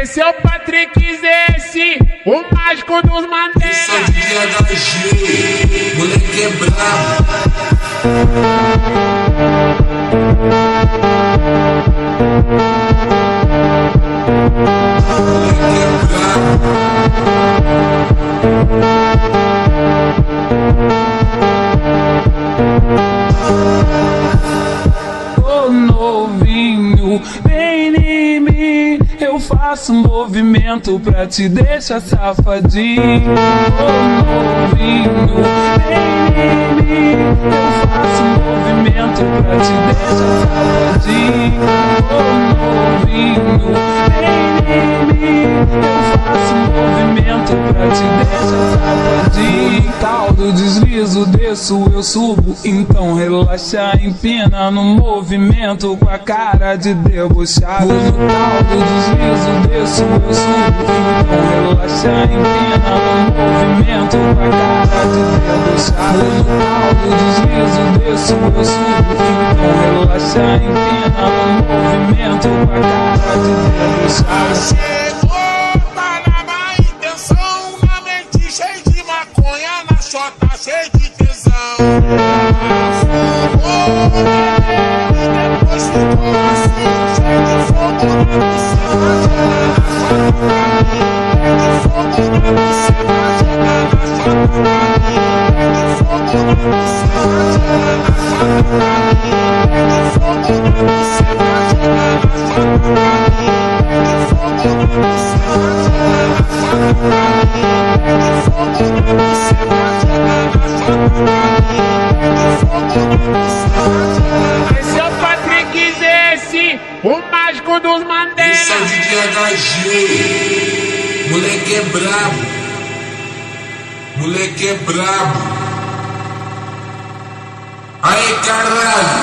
Esse é o Patrick Zesse, o mágico dos Mandela. Esse é o DHG, moleque é brabo. Moleque é brabo. Ô novinho, vem em mim, eu faço movimento pra te deixar safadinho. Ô novinho, vem em mim, eu faço movimento pra te deixar safadinho. Ô novinho, vem em mim, eu faço movimento pra te deixar safadinho. No tal do deslizo, desço, eu subo, então relaxa, empina no movimento com a cara de debochado. No tal do deslizo, desço, eu subo, então relaxa, empina no movimento com a cara de debochado. No tal do deslizo, desço, eu subo, então relaxa, empina no movimento com a cara de debochado. Chegou, tá na má intenção, na mente cheia de maconha, na chota cheia de tesão. Fumou, depois ficou assim, cheio de fogo na piscina, joga na chota pra mim. Pede fogo na piscina, joga na chota pra mim. Pede fogo na piscina, joga na chota pra mim. Pede fogo na piscina, joga na chota pra mim. Pede fogo na piscina, joga na chota pra mim. Pede fogo na piscina, joga na chota pra mim. Esse é o Patrick Zesse, o mágico dos Mandela. Esse é o DHG, moleque é brabo. Moleque é brabo. Aí caralho.